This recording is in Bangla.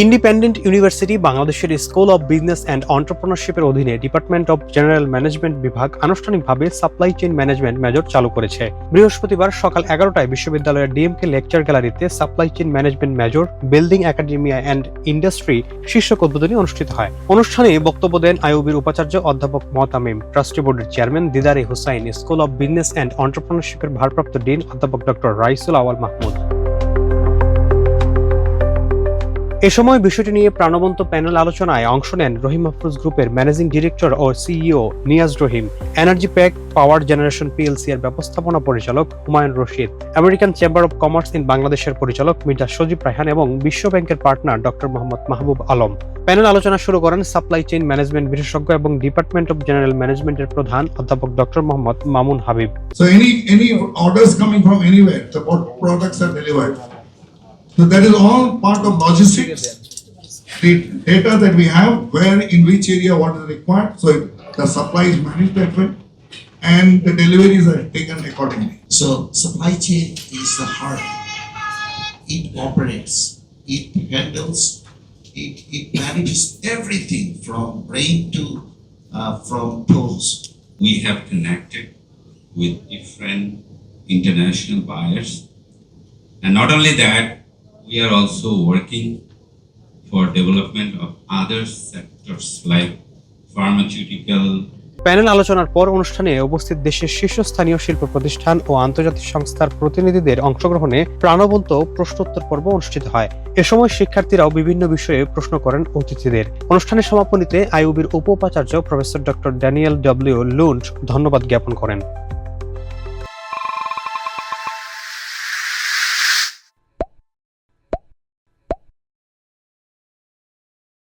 ইন্ডিপেন্ডেন্ট ইউনিভার্সিটি বাংলাদেশের স্কুল অব বিজনেস অ্যান্ড এন্টারপ্রেনারশিপের অধীনে ডিপার্টমেন্ট অব জেনারেল ম্যানেজমেন্ট বিভাগ আনুষ্ঠানিকভাবে সাপ্লাই চেইন ম্যানেজমেন্ট মেজর চালু করেছে। বৃহস্পতিবার সকাল 11টায় বিশ্ববিদ্যালয়ের ডিএমকে লেকচার গ্যালারিতে supply chain management major building academia and industry শীর্ষক উদ্বোধনী অনুষ্ঠিত হয়। অনুষ্ঠানে বক্তব্য দেন আইইউবির উপাচার্য অধ্যাপক মোতামিম, ট্রাস্টি বোর্ডের chairman Didare Hussain, school of business and এন্টারপ্রেনারশিপের ভারপ্রাপ্ত ডিন অধ্যাপক ডক্টর রাইসুল আওয়াল মাহমুদ। এ সময় বিষয়টি নিয়ে প্রাণবন্ত প্যানেল আলোচনায় অংশ নেন রহিম মাহফুজ গ্রুপের ম্যানেজিং ডিরেক্টর ও CEO Niaz Rahim, energy pack power generation PLC এর ব্যবস্থাপনা পরিচালক Humayun Rashid, American chamber of commerce in বাংলাদেশের পরিচালক মির্জা সজীব রায়হান এবং বিশ্ব ব্যাংকের partner doctor Mohammad Mahbub Alam. Panel আলোচনা শুরু করেন সাপ্লাই চেইন ম্যানেজমেন্ট বিশেষজ্ঞ এবং ডিপার্টমেন্ট অব জেনারেল ম্যানেজমেন্টের প্রধান অধ্যাপক doctor Mohammad Mamun Habib. So any orders coming from anywhere, the products are delivered. So that is all part of logistics. The data that we have, where in which area what is required, so the supply is managed that way, and the deliveries are taken accordingly. So supply chain is the heart. It operates, it handles, it manages everything from brain to from toes. We have connected with different international buyers, and not only that, we are also working for development of other sectors like pharmaceutical. Panel আলোচনার পর অনুষ্ঠানে উপস্থিত দেশের শীর্ষস্থানীয় শিল্প প্রতিষ্ঠান ও আন্তর্জাতিক সংস্থার প্রতিনিধিদের অংশগ্রহণে প্রাণবন্ত প্রশ্নোত্তর পর্ব অনুষ্ঠিত হয়। এ সময় শিক্ষার্থীরাও বিভিন্ন বিষয়ে প্রশ্ন করেন অতিথিদের। অনুষ্ঠানের সমাপনীতে আইইউবির উপ উপাচার্য প্রফেসর ডক্টর ড্যানিয়েল ডব্লিউ লুন্ড ধন্যবাদ জ্ঞাপন করেন।